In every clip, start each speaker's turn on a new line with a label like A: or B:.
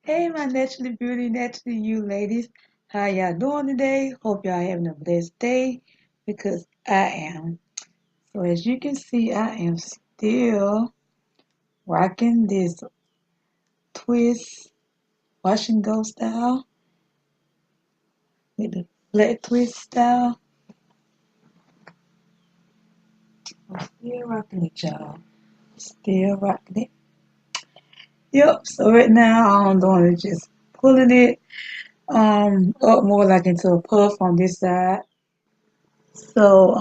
A: Hey, my naturally beauty, naturally you ladies. How y'all doing today? Hope y'all having a blessed day because I am. So as you can see, I am still rocking this twist wash and go style with the flat twist style. I'm still rocking it, y'all. Still rocking it. Yep. So right now, all I'm doing is just pulling it up more like into a puff on this side. So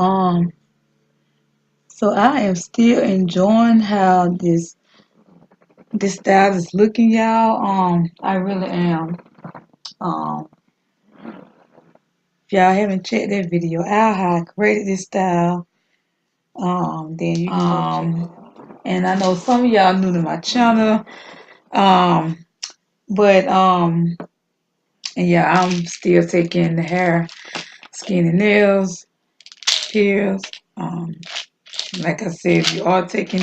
A: So I am still enjoying how this style is looking, y'all. I really am. Um, if y'all haven't checked that video out, how I created this style, then you can go check it out. And I know some of y'all new to my channel, um, but and yeah, I'm still taking the hair, skin, and nails pills. Um, like I said, if you are taking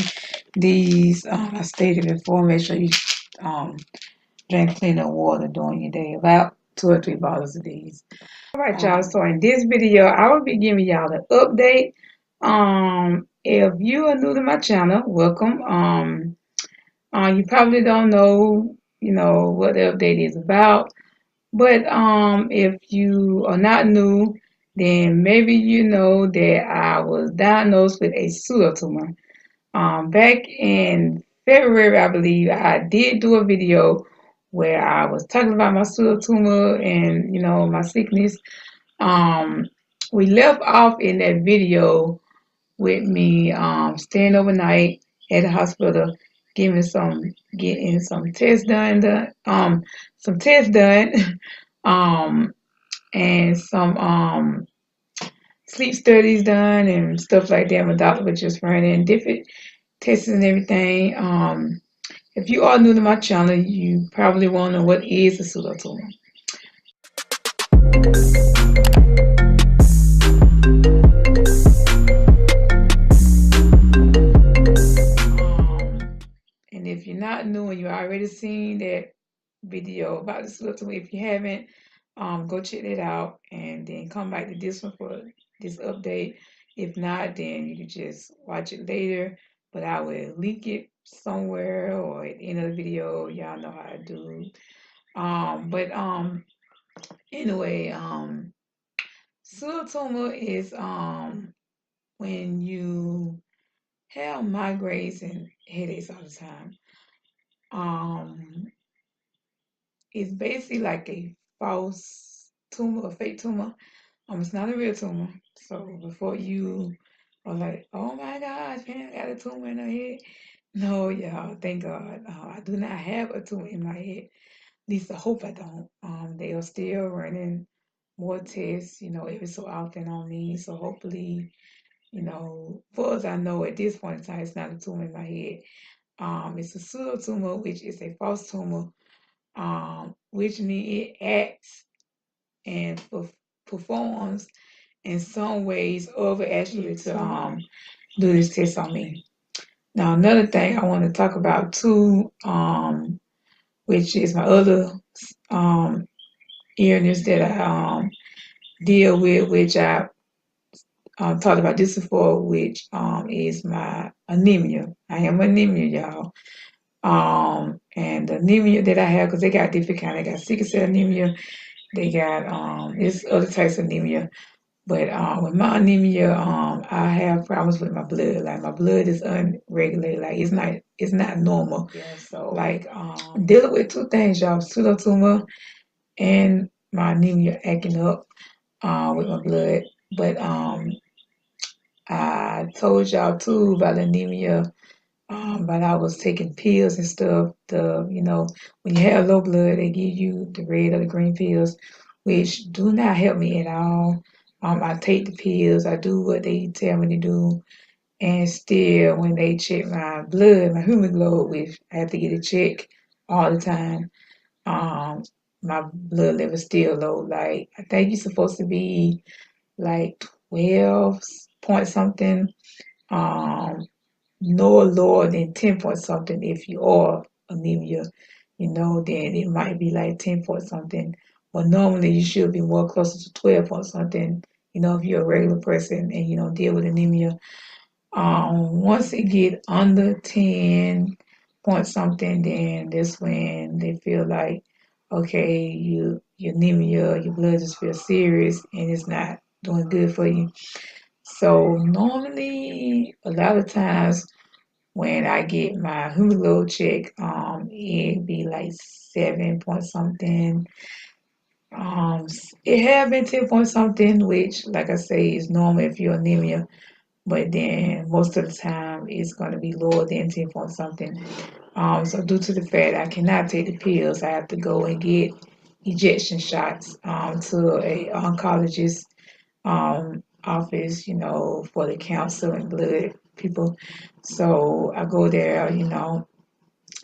A: these, I stated before, make sure you um drink plenty of water during your day, about 2 or 3 bottles of these. All right, y'all. So in this video, I will be giving y'all an update. If you are new to my channel, welcome. You probably don't know, what the update is about. But if you are not new, then maybe you know that I was diagnosed with a pseudotumor. Back in February, I believe, I did do a video where I was talking about my pseudotumor and, my sickness. Um, we left off in that video with me staying overnight at the hospital, getting some tests some tests done, um, and some sleep studies done and stuff like that. My doctor was just running different tests and everything. If you are new to my channel, you probably want to know what is a pseudotumor. And if you're not new and you already seen that video about the pseudotumor, if you haven't, go check that out and then come back to this one for this update. If not, then you can just watch it later. But I will link it somewhere or at the end of the video. Y'all know how to do. But anyway, pseudotumor is when you have migraines and headaches all the time. Um, it's basically like a false tumor, a fake tumor. It's not a real tumor. So before you are like, oh my gosh, man, I got a tumor in my head. No, y'all, thank God. I do not have a tumor in my head. At least I hope I don't. They are still running more tests, every so often on me. So hopefully, far as I know at this point in time, it's not a tumor in my head. It's a pseudotumor, which is a false tumor, which means it acts and performs in some ways over actually to do this test on me. Now another thing I want to talk about too, which is my other um, illness that I deal with, which I talked about this before, which is my anemia. I am anemia, y'all. And the anemia that I have, because they got different kind. They got sickle cell anemia. They got it's other types of anemia. But with my anemia, I have problems with my blood. Like my blood is unregulated. Like it's not normal. Yeah. So like dealing with two things, y'all: pseudotumor and my anemia acting up with my blood. But I told y'all too about anemia. But I was taking pills and stuff. When you have low blood, they give you the red or the green pills, which do not help me at all. I take the pills, I do what they tell me to do, and still, when they check my blood, my hemoglobin, which I have to get it checked all the time, um, my blood level is still low. Like I think you're supposed to be like 12 point something. Um, no lower than 10 point something if you are anemia. then it might be like 10 point something. But normally you should be more closer to 12 point something, if you're a regular person and you don't deal with anemia. Once it get under 10 point something, then that's when they feel like, okay, your anemia, your blood just feels serious and it's not doing good for you. So normally, a lot of times when I get my hemoglobin check, it be like 7 point something. It have been 10 point something, which, like I say, is normal if you're anemia. But then most of the time it's going to be lower than 10 point something. So due to the fact I cannot take the pills, I have to go and get ejection shots to a oncologist office, for the cancer and blood people. So I go there, and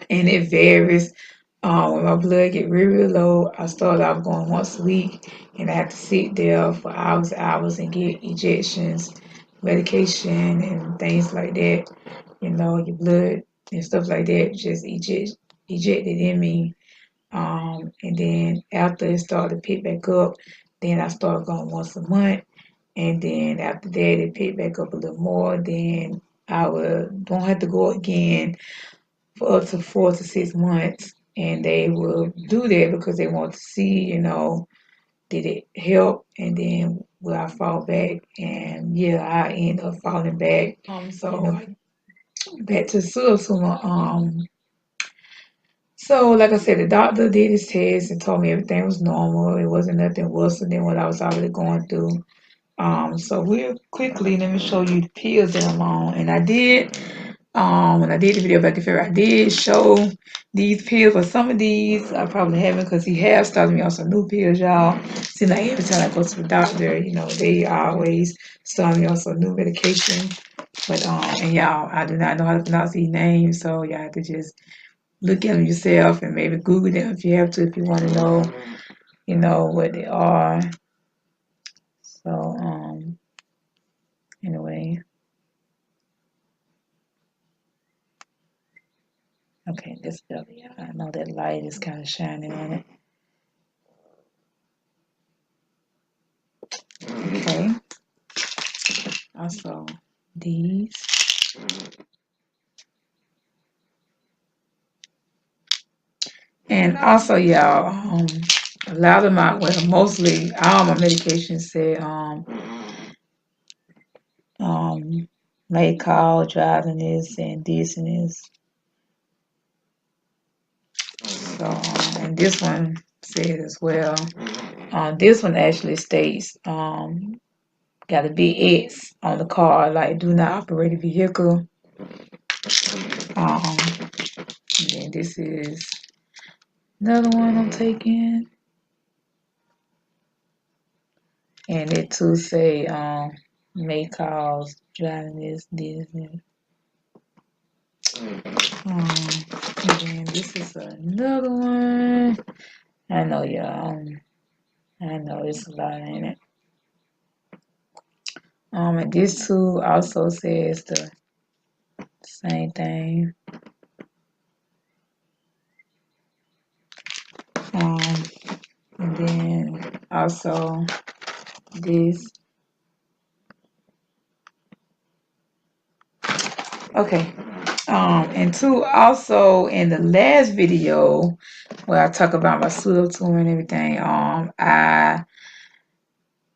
A: it varies. When my blood get really low, I start off going once a week, and I have to sit there for hours and hours and get injections, medication, and things like that. Your blood and stuff like that just ejected in me. And then after it started to pick back up, then I started going once a month. And then after that, it picked back up a little more. Then I don't have to go again for up to 4 to 6 months. And they will do that because they want to see, did it help? And then will I fall back? And yeah, I end up falling back. So back to pseudotumor. So like I said, the doctor did his test and told me everything was normal. It wasn't nothing worse than what I was already going through. So real quickly, let me show you the pills that I'm on. And I did, when I did the video back in February, I did show these pills, but some of these I probably haven't because he has started me on some new pills, y'all. Seems like every time I go to the doctor, they always start me on some new medication. But, and y'all, I do not know how to pronounce these names, so y'all have to just look at them yourself and maybe Google them if you have to, if you want to know, what they are. So, anyway. Okay, this better, yeah. I know that light is kind of shining on it. Okay. Also, these. And also, y'all, a lot of mostly all my medications say, may cause drowsiness and dizziness. So, and this one said as well. This one actually states, got a big X on the car, like do not operate a vehicle. And then this is another one I'm taking. And it too say may cause drowsiness, dizziness. And then this is another one. I know y'all. I know it's a lot in it. And this too also says the same thing. And then also this. Okay. And two, also in the last video where I talk about my pseudotumor and everything, I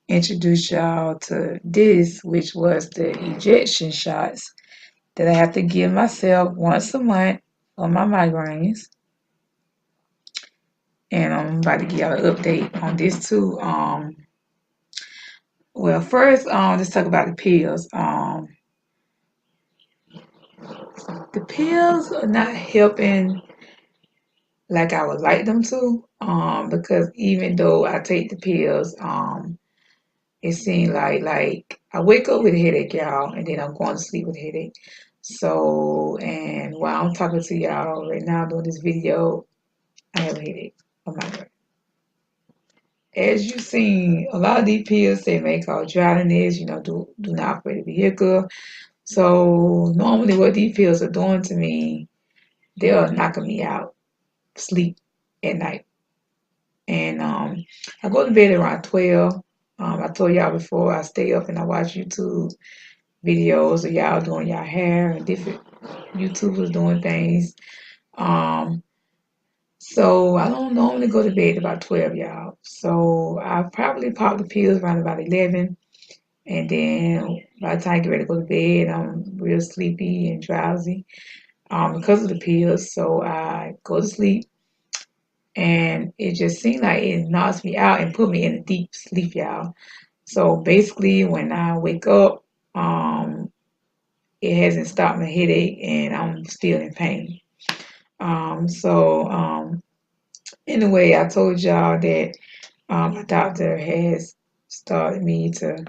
A: introduced y'all to this, which was the ejection shots that I have to give myself once a month for my migraines. And I'm about to give y'all an update on this too. Well, first, let's talk about the pills. The pills are not helping like I would like them to, because even though I take the pills, it seems like I wake up with a headache, y'all, and then I'm going to sleep with a headache. So, and while I'm talking to y'all right now doing this video, I have a headache. Oh my God. As you've seen, a lot of these pills they may cause drowsiness, do not operate a vehicle. So normally what these pills are doing to me, they are knocking me out. sleep at night. And I go to bed around 12. I told y'all before I stay up and I watch YouTube videos of y'all doing y'all hair and different YouTubers doing things. Um, so I don't normally go to bed about 12, y'all. So I probably pop the pills around about 11. And then by the time I get ready to go to bed, I'm real sleepy and drowsy because of the pills. So I go to sleep, and it just seems like it knocks me out and put me in a deep sleep, y'all. So basically, when I wake up, it hasn't stopped my headache, and I'm still in pain. So anyway, I told y'all that my doctor has started me to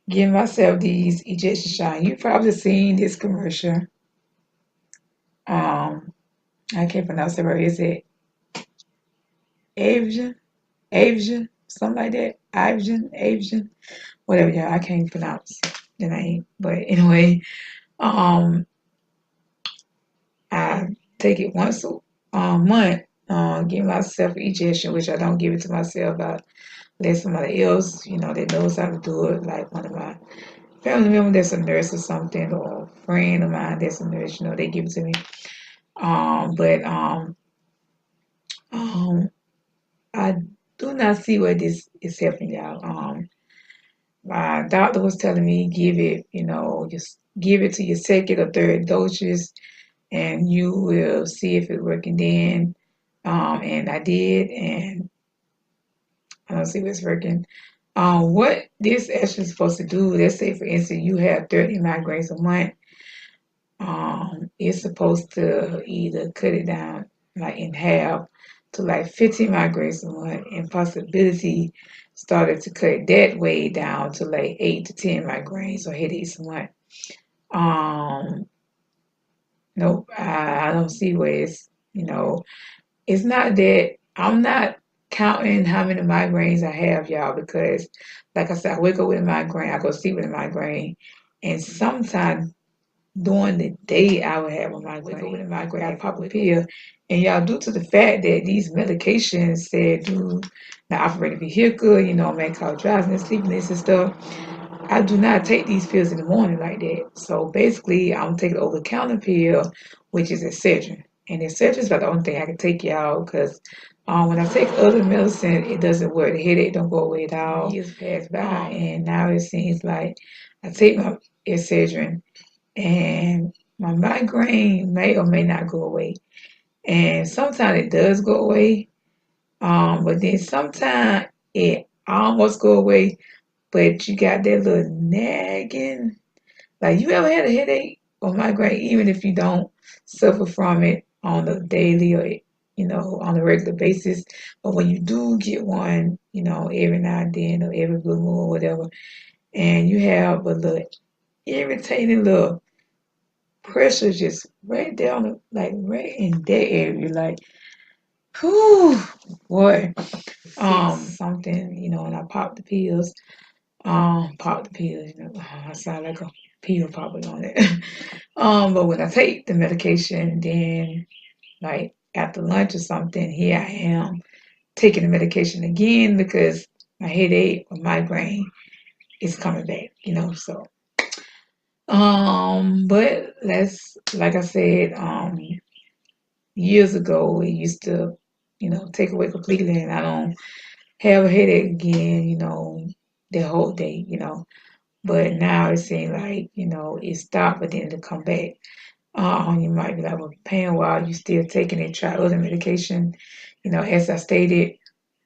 A: give myself these ejection shots. You probably seen this commercial. Um, I can't pronounce it right. Is it Avian? Avian? Something like that? Avian? Whatever, yeah, I can't pronounce the name. But anyway, um, I take it once a month, give myself ejection, which I don't give it to myself. I let somebody else, that knows how to do it, like one of my family member that's a nurse or something, or a friend of mine that's a nurse, they give it to me. But um, I do not see where this is helping y'all. My doctor was telling me give it, just give it to your second or third doses, and you will see if it's working then. And I did, and I don't see what's working. What this actually is supposed to do, let's say for instance you have 30 migraines a month, it's supposed to either cut it down like in half to like 15 migraines a month, and possibility started to cut that way down to like 8 to 10 migraines or headaches a month. Um, nope, I don't see where it's not that I'm not counting how many migraines I have, y'all, because like I said, I wake up with a migraine, I go sleep with a migraine, and sometimes during the day I would have a migraine. Wake up with a migraine, I pop a pill. And y'all, due to the fact that these medications said do not operate a vehicle, may cause drowsiness, sleepiness and stuff, I do not take these pills in the morning like that. So basically, I'm taking over the counter pill, which is Excedrin. And Excedrin is about the only thing I can take, y'all, because when I take other medicine, it doesn't work. The headache don't go away at all. Years pass by, and now it seems like I take my Excedrin, and my migraine may or may not go away. And sometimes it does go away, but then sometimes it almost go away, but you got that little nagging. Like, you ever had a headache or migraine, even if you don't suffer from it on a daily or on a regular basis, but when you do get one, every now and then or every blue moon or whatever, and you have a little irritating little pressure just right down, like right in that area, like, whew, boy, something, and I pop the pills. Pop the pills, I sound like a pill popper on it. But when I take the medication, then like after lunch or something, here I am taking the medication again because my headache or migraine is coming back, so but let's like I said, years ago it used to, take away completely and I don't have a headache again, the whole day, But now it seems like, it stopped, but then it'll come back. You might be like, well, pain while you still taking it, try other medication. As I stated,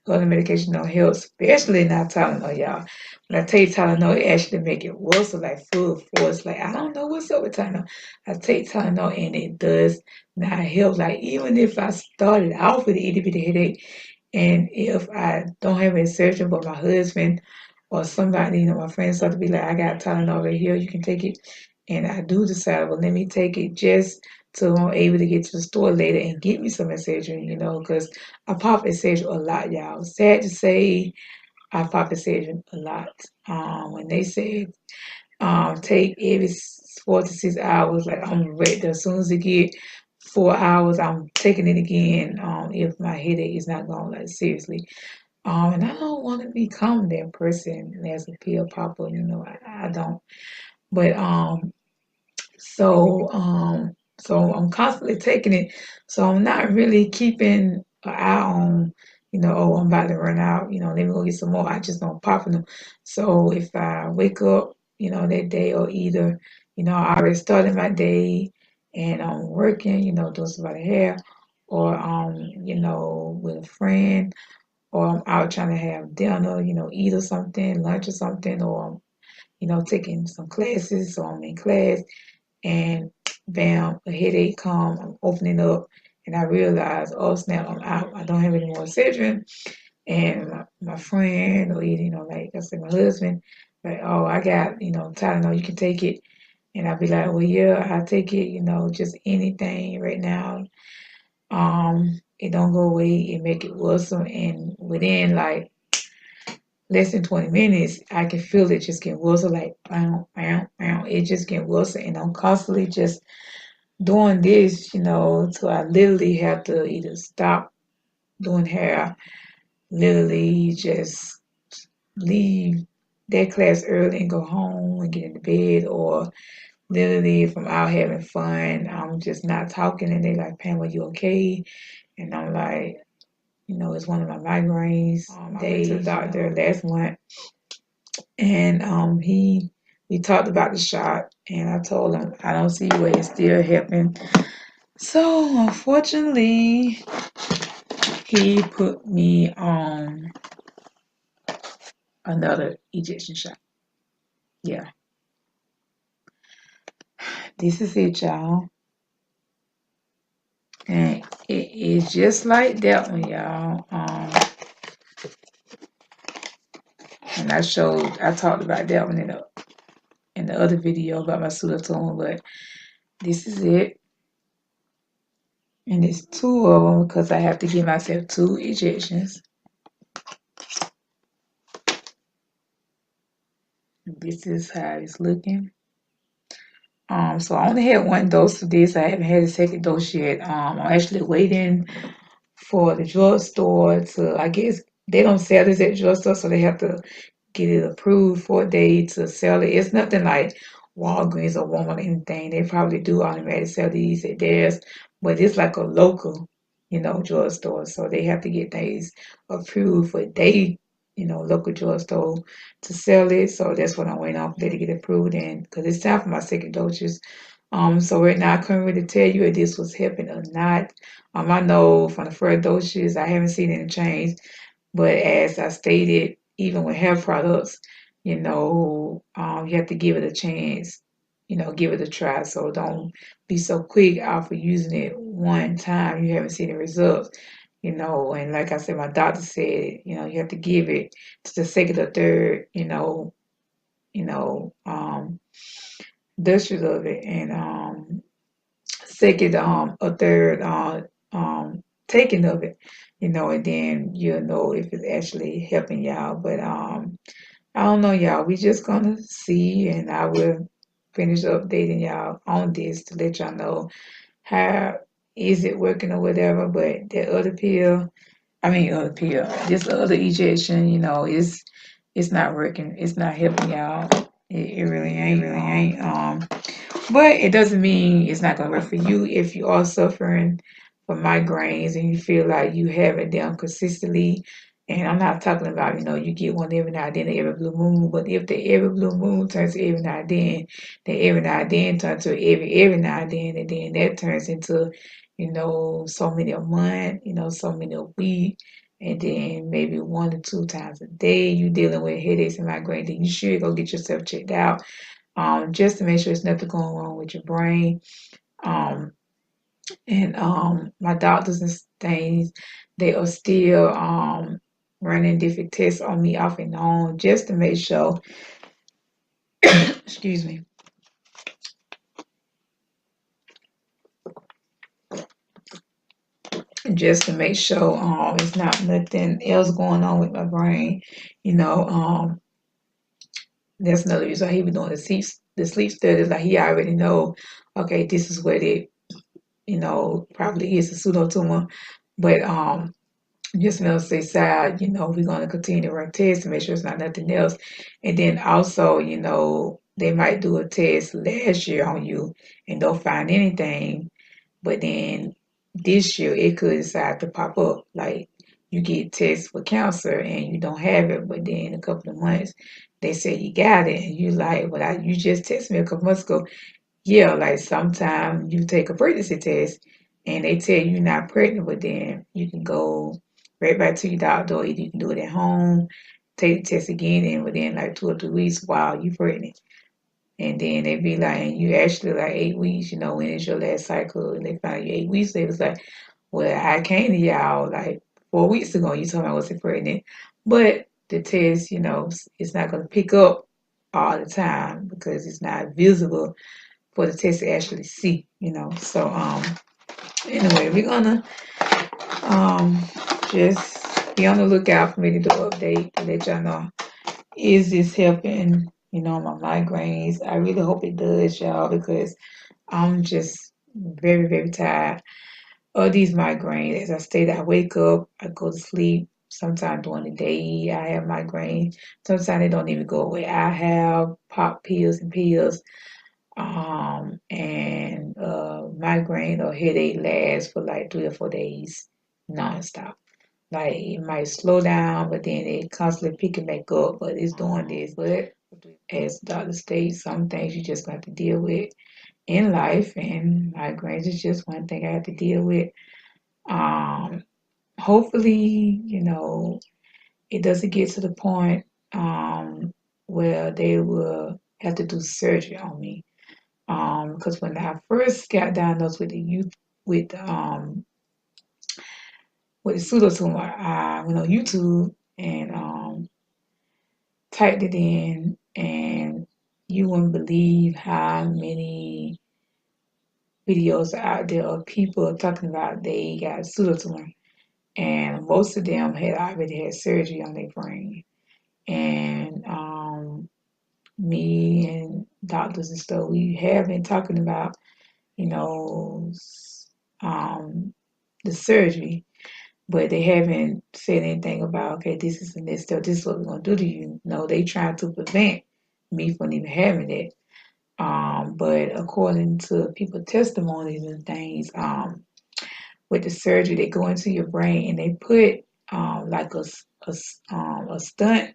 A: other medication don't help, especially not Tylenol, y'all. When I take Tylenol, it actually make it worse, so like full force. Like, I don't know what's up with Tylenol. I take Tylenol and it does not help. Like, even if I started off with an itty bitty headache, and if I don't have a surgeon, but my husband or somebody, my friends start to be like, I got Tylenol right here, you can take it. And I do decide, well, let me take it just so I'm able to get to the store later and get me some Excedrin, because I pop Excedrin a lot, y'all. Sad to say, I pop Excedrin a lot. When they said take every 4 to 6 hours, like I'm ready as soon as it get 4 hours, I'm taking it again. If my headache is not gone, like seriously. And I don't want to become that person as a pill popper. I don't. But so so I'm constantly taking it. So I'm not really keeping an eye on, oh, I'm about to run out. Let me go get some more. I just don't pop them. So if I wake up, that day, or either, I already started my day and I'm working, doing somebody's hair, or with a friend, or I'm out trying to have dinner, eat or something, lunch or something, or taking some classes, so I'm in class, and bam, a headache come, I'm opening up, and I realize, oh snap, I'm out. I don't have any more Cedrin. And my friend, or either, like I said, my husband, like, oh, I got, Tylenol, you can take it. And I'll be like, well, yeah, I take it, just anything right now. It don't go away, it make it worse. And within like less than 20 minutes, I can feel it just getting worse, like, bam, bam, bam. It just getting worse. And I'm constantly just doing this, till I literally have to either stop doing hair, literally just leave that class early and go home and get into bed, or literally if I'm out having fun, I'm just not talking, and they like, Pam, are you okay? And I'm like, it's one of my migraines. I went to the doctor last month, and we talked about the shot, and I told him I don't see where it's still helping. So unfortunately, he put me on another ejection shot. Yeah, this is it, y'all. And it is just like that one, y'all. And I talked about that one in the other video about my pseudotumor, but this is it. And it's two of them because I have to give myself 2 injections. This is how it's looking. So I only had 1 dose of this. I haven't had a second dose yet. I'm actually waiting for the drugstore to, I guess they don't sell this at drugstore, so they have to get it approved for a day to sell it. It's nothing like Walgreens or Walmart or anything. They probably do automatically sell these at theirs, but it's like a local, drugstore. So they have to get things approved for they, local drugstore to sell it. So that's what I'm waiting on for them to get approved in, because it's time for my second doses. So right now I couldn't really tell you if this was helping or not. I know from the first doses I haven't seen any change. But as I stated, even with hair products, you have to give it a chance, give it a try. So don't be so quick out for using it one time. You haven't seen the results, and like I said, my doctor said, you have to give it to the second or third, you know, um, dosage of it. And second or third taking of it, and then you'll know if it's actually helping y'all. But I don't know, y'all. We just gonna see, and I will finish updating y'all on this to let y'all know how is it working or whatever. But that other pill, this other ejection, it's not working. It's not helping y'all. It really ain't. Really ain't. But it doesn't mean it's not going to work for you if you are suffering from migraines and you feel like you haven't done consistently. And I'm not talking about, you get one every now and then, every blue moon. But if the every blue moon turns to every now and then every now and then turns to every now and then that turns into, so many a month, so many a week. And then maybe 1 to 2 times a day you dealing with headaches and migraines, then you should go get yourself checked out, just to make sure there's nothing going wrong with your brain. Um, and my doctors and things, they are still running different tests on me off and on, just to make sure, excuse me, just to make sure it's not nothing else going on with my brain. You know, that's another reason why he was doing the sleep studies. Like he already know, okay, this is what it probably is a pseudotumor, but just know say side, we're going to continue to run tests to make sure it's not nothing else. And then also, they might do a test last year on you and don't find anything, but then this year it could decide to pop up. Like you get tests for cancer and you don't have it, but then in a couple of months they say you got it, and you like, well, you just tested me a couple months ago. Yeah, like sometimes you take a pregnancy test and they tell you you're not pregnant, but then you can go right back to your doctor, or either you can do it at home, take the test again, and within like 2 or 3 weeks, wow, you pregnant. And then they be like, and you actually like 8 weeks, when is your last cycle? And they find you 8 weeks. They was like, well, I came to y'all like 4 weeks ago. You told me I wasn't pregnant. But the test, it's not going to pick up all the time because it's not visible for the test to actually see. So anyway, we're gonna um just be on the lookout for me to do an update to let y'all know, is this helping, my migraines. I really hope it does, y'all, because I'm just very, very tired of these migraines. As I stated, I wake up, I go to sleep. Sometimes during the day, I have migraines. Sometimes they don't even go away. I have pop pills and pills, and migraine or headache lasts for like 3 or 4 days nonstop. Like it might slow down, but then it constantly picking back up. But it's doing this. But as Dr. states, some things you just got to deal with in life, and migraines is just one thing I have to deal with. Um, Hopefully, it doesn't get to the point where they will have to do surgery on me. Because when I first got diagnosed with the youth with the pseudotumor, I went on YouTube and typed it in, and you wouldn't believe how many videos are out there of people talking about they got pseudotumor, and most of them had already had surgery on their brain. And me and doctors and stuff, we have been talking about, you know, um, the surgery, but they haven't said anything about, okay, this is and this stuff, this is what we're gonna do to you. No, they trying to prevent me from even having it. But according to people's testimonies and things, with the surgery, they go into your brain and they put like a stunt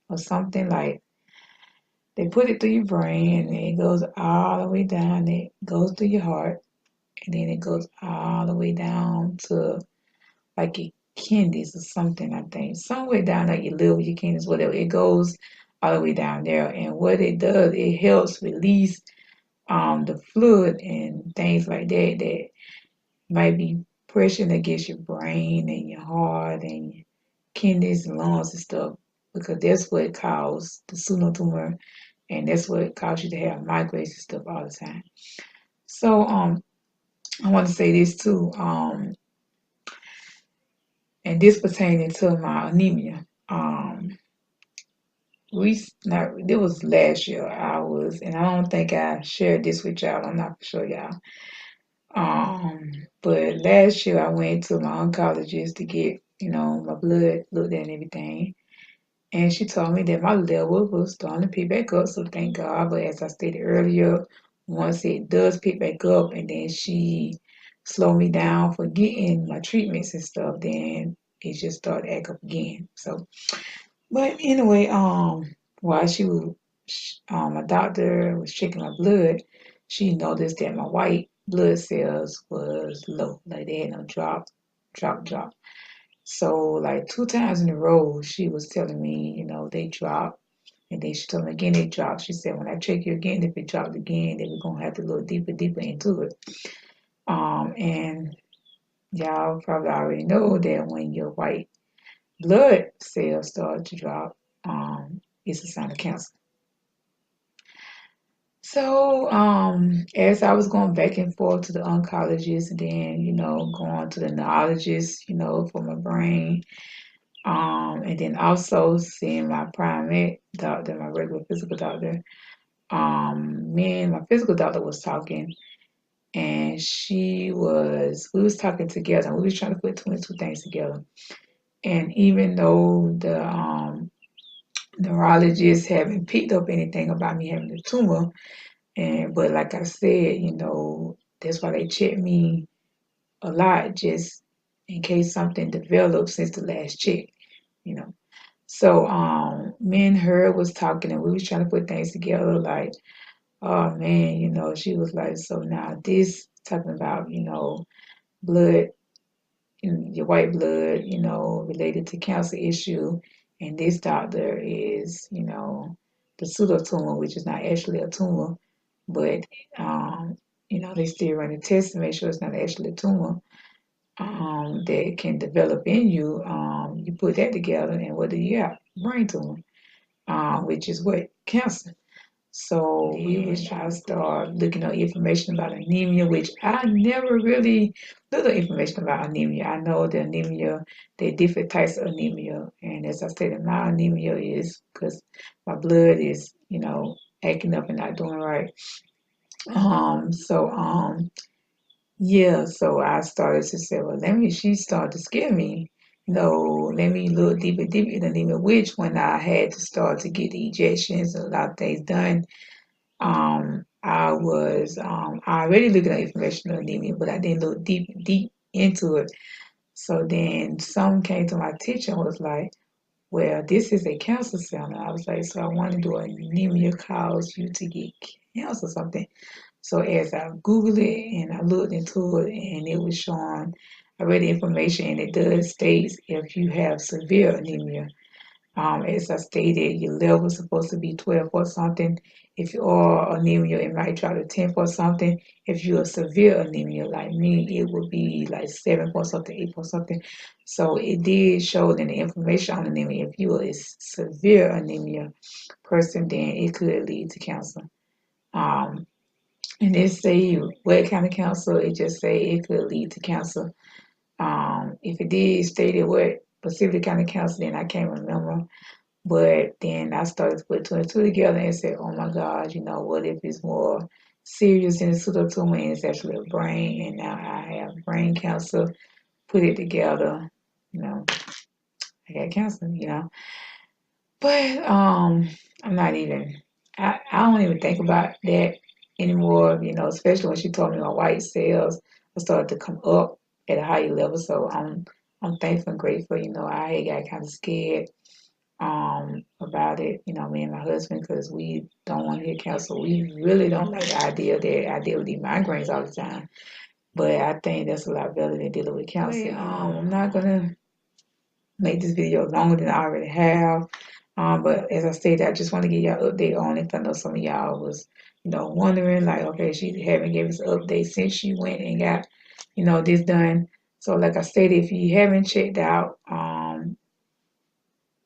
A: or something, like they put it through your brain and it goes all the way down. It goes through your heart, and then it goes all the way down to like your kidneys or something, I think. Somewhere down like your liver, your kidneys, whatever. It goes all the way down there. And what it does, it helps release the fluid and things like that that might be pressing against your brain and your heart and your kidneys and lungs and stuff. Because that's what caused the pseudotumor, and that's what caused you to have migraines and stuff all the time. So I want to say this too. And this pertaining to my anemia. We not it was last year. And I don't think I shared this with y'all. I'm not for sure, y'all. But last year I went to my oncologist to get, my blood looked at and everything. And she told me that my level was starting to pick back up, so thank God. But as I stated earlier, once it does pick back up and then she slowed me down for getting my treatments and stuff, then it just started to act up again. So, but anyway, while my doctor was checking my blood, she noticed that my white blood cells was low, like they had no drop. So like 2 times in a row, she was telling me, they dropped. And then she told me again they dropped. She said, when I check you again, if it dropped again, then we're gonna have to look deeper into it. And y'all probably already know that when your white blood cells start to drop, it's a sign of cancer. So, as I was going back and forth to the oncologist and then, going to the neurologist, for my brain, and then also seeing my primate doctor, my regular physical doctor. Me and my physical doctor was talking, and we was talking together, and we was trying to put 22 things together. And even though the neurologist haven't picked up anything about me having a tumor, but like I said, that's why they check me a lot, just in case something develops since the last check, you know. So me and her was talking, and we was trying to put things together. Like, oh man, she was like, so now this talking about, blood, your white blood, related to cancer issue, and this doctor is, the pseudotumor, which is not actually a tumor, but they still run a test to make sure it's not actually a tumor that can develop in you. You put that together, and what do you have? Brain tumor, which is what? Cancer. So we was trying to start looking up information about anemia, which I never really looked up information about anemia. I know the anemia, there are different types of anemia. And as I said, my anemia is because my blood is, acting up and not doing right. Yeah, so I started to say, well, she started to scare me. Let me look deeper in anemia, which when I had to start to get the ejections and a lot of things done, I already looking at information on anemia, but I didn't look deep into it. So then some came to my attention and was like, well, this is a cancer cell. And I was like, so I want to do anemia cause you to get cancer or something. So as I Googled it and I looked into it and it was showing, I read the information and it does state if you have severe anemia. As I stated, your level is supposed to be 12 or something. If you are anemia, it might drop to 10 or something. If you're a severe anemia like me, it would be like 7 or something, 8 or something. So it did show in the information on anemia, if you are a severe anemia person, then it could lead to cancer. Um, and it say what kind of cancer, it just say it could lead to cancer. If it did stated what specific kind of cancer, then I can't remember. But then I started to put two and two together and said, oh my God, what if it's more serious than a pseudotumor and it's actually a brain, and now I have brain cancer, put it together, I got cancer. But I'm not even, I don't even think about that anymore, especially when she told me my white cells started to come up at a higher level. So I'm thankful and grateful, I got kind of scared about it, me and my husband, because we don't want to hear cancer. We really don't like the idea that I deal with these migraines all the time. But I think that's a lot better than dealing with cancer. I'm not gonna make this video longer than I already have. But as I stated, I just want to give y'all an update on it. I know some of y'all was, wondering like, okay, she haven't gave us an update since she went and got, this done. So like I stated, if you haven't checked out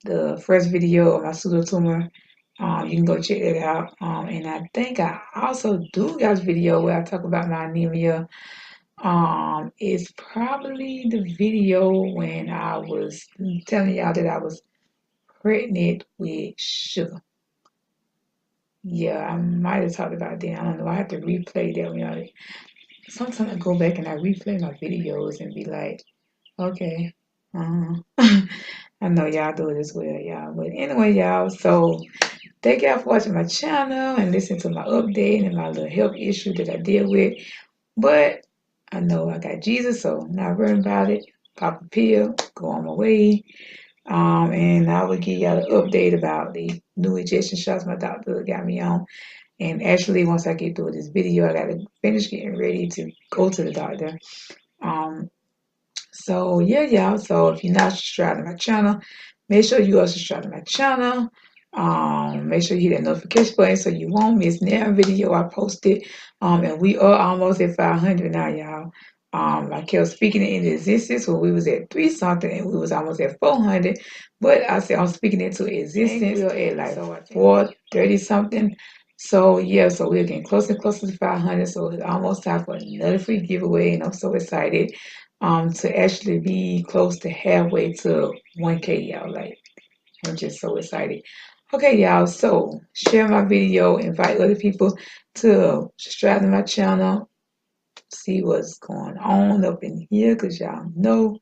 A: the first video of my pseudotumor, you can go check it out. And I think I also do got a video where I talk about my anemia. It's probably the video when I was telling y'all that I was pregnant with sugar. Yeah, I might have talked about that. I don't know. I have to replay that. Sometimes I go back and I replay my videos and be like, okay, I know y'all do it as well, y'all. But anyway, y'all, so thank y'all for watching my channel and listening to my update and my little health issue that I deal with. But I know I got Jesus, so I'm not worrying about it. Pop a pill, go on my way. And I will give y'all an update about the new injection shots my doctor got me on. And actually, once I get through this video, I got to finish getting ready to go to the doctor. So yeah, y'all. So if you're not subscribed to my channel, make sure you are subscribed to my channel. Make sure you hit that notification button so you won't miss every video I posted. And we are almost at 500 now, y'all. I kept speaking it into existence when we was at 3 something and we was almost at 400. But I said I'm speaking it into existence. We are at like 430 something. So yeah, so we're getting closer and closer to 500. So it's almost time for another free giveaway, and I'm so excited to actually be close to halfway to 1K, y'all. Like, I'm just so excited. Okay, y'all, so share my video, invite other people to subscribe to my channel, see what's going on up in here, because y'all know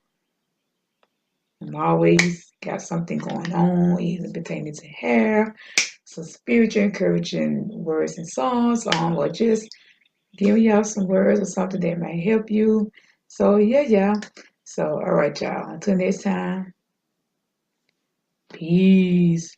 A: I'm always got something going on, even pertaining to hair. So spiritual encouraging words and songs, or just giving y'all some words or something that might help you. So yeah. So all right, y'all. Until next time. Peace.